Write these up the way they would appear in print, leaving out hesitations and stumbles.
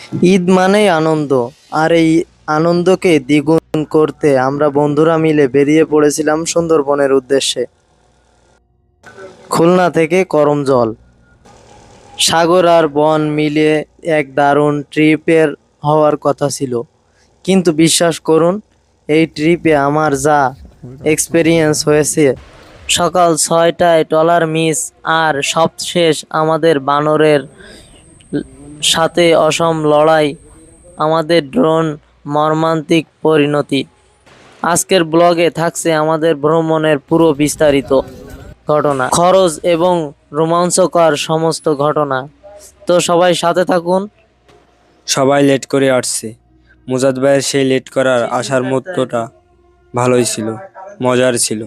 ঈদ মানেই আনন্দ, আর এই আনন্দকে দ্বিগুণ করতে আমরা বন্ধুরা মিলে বেরিয়ে পড়েছিলাম সুন্দরবনের উদ্দেশ্যে। খুলনা থেকে করমজল, সাগর আর বন মিলিয়ে এক দারুণ ট্রিপের হওয়ার কথা ছিল, কিন্তু বিশ্বাস করুন, এই ট্রিপে আমার যা এক্সপেরিয়েন্স হয়েছে! সকাল 6টায় ট্রলার মিস, আর সবশেষ আমাদের বানরের সাথে অসম লড়াই, আমাদের ড্রোন মর্মান্তিক পরিণতি। আজকের ব্লগে থাকছে আমাদের ভ্রমণের পুরো বিস্তারিত ঘটনা, খরচ এবং রোমাঞ্চকর সমস্ত ঘটনা। তো সবাই সাথে থাকুন। সবাই লেট করে আসছে। মুজাদ ভাইয়ের সেই লেট করার আসার মুহূর্তটা ভালোই ছিল, মজার ছিল।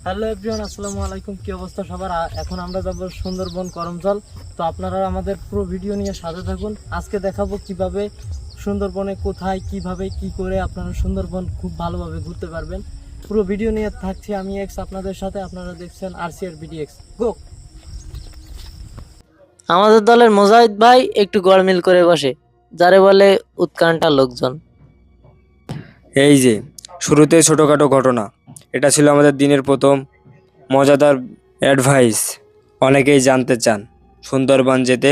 হ্যালো এভরিওয়ান, আসসালামু আলাইকুম। কি অবস্থা সবার? এখন আমরা যাব সুন্দরবন করমজল। তো আপনারা আমাদের পুরো ভিডিও নিয়ে সাথে থাকুন। আজকে দেখাবো কিভাবে সুন্দরবনে কোথায় কিভাবে কি করে আপনারা সুন্দরবন খুব ভালোভাবে ঘুরতে পারবেন। পুরো ভিডিও নিয়ে থাকছি আমি এক্স আপনাদের সাথে। আপনারা দেখছেন RCR BDX গো। আমাদের দলের মুজাহিদ ভাই একটু গড়মিল করে বসে, যারে বলে উৎকণ্ঠা লোকজন। এই যে শুরুতে ছোটোখাটো ঘটনা, এটা ছিল আমাদের দিনের প্রথম মজাদার অ্যাডভাইস। অনেকেই জানতে চান সুন্দরবন যেতে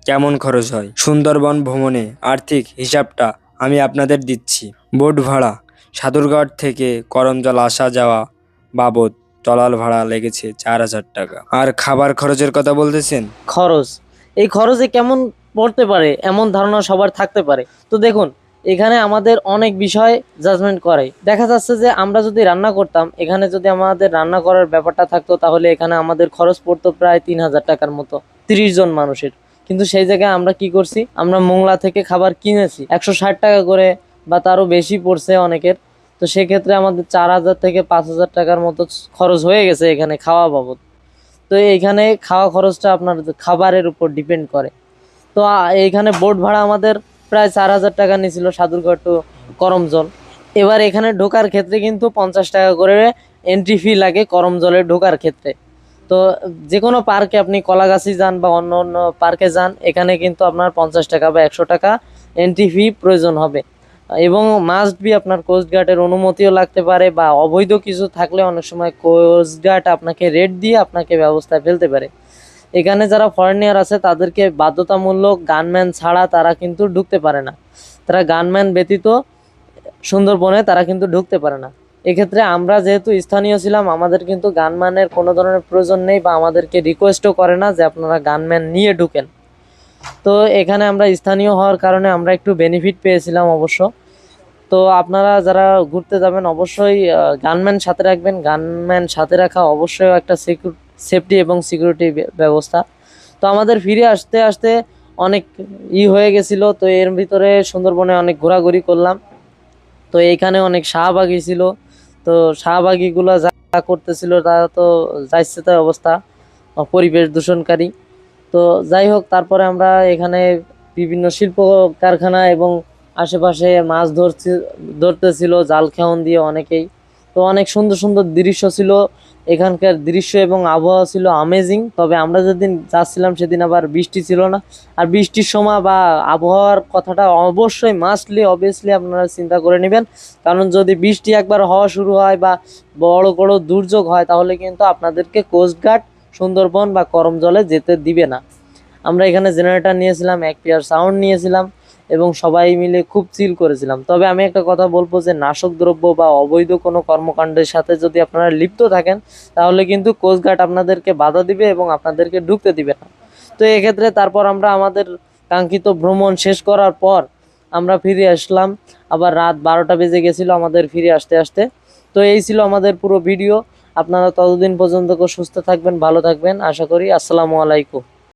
কেমন খরচ হয়। সুন্দরবন ভ্রমণে আর্থিক হিসাবটা আমি আপনাদের দিচ্ছি। বোট ভাড়া সাদুরঘাট থেকে করমজল আসা যাওয়া বাবদ ট্রলার ভাড়া লেগেছে 4,000 টাকা। আর খাবার খরচের কথা বলতেছেন? খরচ, এই খরচে কেমন পড়তে পারে এমন ধারণা সবার থাকতে পারে। তো দেখুন, এখানে আমাদের অনেক বিষয় জাজমেন্ট করে। দেখা যাচ্ছে যে আমরা যদি রান্না করতাম, এখানে যদি আমাদের রান্না করার ব্যাপারটা থাকতো, তাহলে এখানে আমাদের খরচ পড়তো প্রায় 3,000 টাকার মতো 30 জন মানুষের। কিন্তু সেই জায়গায় আমরা কি করছি, আমরা মোংলা থেকে খাবার কিনেছি 160 টাকা করে, বা তারও বেশি পড়ছে অনেকের। তো সেক্ষেত্রে আমাদের 4,000 থেকে 5,000 টাকার মতো খরচ হয়ে গেছে এখানে খাওয়া বাবদ। তো এইখানে খাওয়া খরচটা আপনার খাবারের উপর ডিপেন্ড করে। তো এইখানে বোট ভাড়া আমাদের প্রায় 4,000 টাকা নিয়েছিল সাদুরঘাট টু করমজল। এবার এখানে ঢোকার ক্ষেত্রে কিন্তু 50 টাকা করে এন্ট্রি ফি লাগে করমজলে ঢোকার ক্ষেত্রে। তো যে কোনো পার্কে আপনি কলাগাছি যান বা অন্য অন্য পার্কে যান, এখানে কিন্তু আপনার 50 টাকা বা 100 টাকা এন্ট্রি ফি প্রয়োজন হবে। এবং মাস্ট বি আপনার কোস্টগার্ডের অনুমতিও লাগতে পারে, বা অবৈধ কিছু থাকলে অনেক সময় কোস্টগার্ড আপনাকে রেড দিয়ে আপনাকে ব্যবস্থায় ফেলতে পারে। এখানে যারা ফরেনিয়ার আছে তাদেরকে বাধ্যতামূলক গানম্যান ছাড়া তারা কিন্তু ঢুকতে পারে না। তারা গানম্যান ব্যতীত সুন্দরবনে তারা কিন্তু ঢুকতে পারে না। এক্ষেত্রে আমরা যেহেতু স্থানীয় ছিলাম, আমাদের কিন্তু গানম্যানের কোনো ধরনের প্রয়োজন নেই, বা আমাদেরকে রিকোয়েস্টও করে না যে আপনারা গানম্যান নিয়ে ঢুকেন। তো এখানে আমরা স্থানীয় হওয়ার কারণে আমরা একটু বেনিফিট পেয়েছিলাম অবশ্য। তো আপনারা যারা ঘুরতে যাবেন অবশ্যই গানম্যান সাথে রাখবেন। গানম্যান সাথে রাখা অবশ্যই একটা সেফটি এবং সিকিউরিটি ব্যবস্থা। তো আমাদের ফিরে আসতে আসতে অনেক হয়ে গেছিলো। তো এর ভিতরে সুন্দরবনে অনেক ঘোরাঘুরি করলাম। তো এইখানে অনেক শাহবাগি ছিল। তো শাহবাগিগুলো যা করতেছিল তারা তো যাইছে তাই অবস্থা, পরিবেশ দূষণকারী। তো যাই হোক, তারপরে আমরা এখানে বিভিন্ন শিল্প কারখানা এবং আশেপাশে মাছ ধরতেছিল জাল খেওন দিয়ে অনেকেই। তো অনেক সুন্দর সুন্দর দৃশ্য ছিল এখানকার দৃশ্য, এবং আবহাওয়া ছিল আমেজিং। তবে আমরা যেদিন যাচ্ছিলাম সেদিন আবার বৃষ্টি ছিল না। আর বৃষ্টির সময় বা আবহাওয়ার কথাটা অবশ্যই অবভিয়াসলি আপনারা চিন্তা করে নেবেন, কারণ যদি বৃষ্টি একবার হওয়া শুরু হয় বা বড় বড় দুর্যোগ হয়, তাহলে কিন্তু আপনাদেরকে কোস্টগার্ড সুন্দরবন বা করমজলে যেতে দিবে না। আমরা এখানে জেনারেটর নিয়েছিলাম, এক পেয়ার সাউন্ড নিয়েছিলাম, এবং সবাই মিলে খুব চিল করেছিলাম। তবে আমি একটা কথা বলবো যে নাশক দ্রব্য বা অবৈধ কোনো কর্মকাণ্ডের সাথে যদি আপনারা লিপ্ত থাকেন, তাহলে কিন্তু কোস্টগার্ড আপনাদেরকে বাধা দিবে এবং আপনাদেরকে ঢুকতে দিবে না। তো এক্ষেত্রে তারপর আমরা আমাদের কাঙ্ক্ষিত ভ্রমণ শেষ করার পর আমরা ফিরে আসলাম। আবার রাত 12টা বেজে গেছিলো আমাদের ফিরে আসতে আসতে। তো এই ছিল আমাদের পুরো ভিডিও। আপনারা ততদিন পর্যন্ত সুস্থ থাকবেন, ভালো থাকবেন আশা করি। আসসালামু আলাইকুম।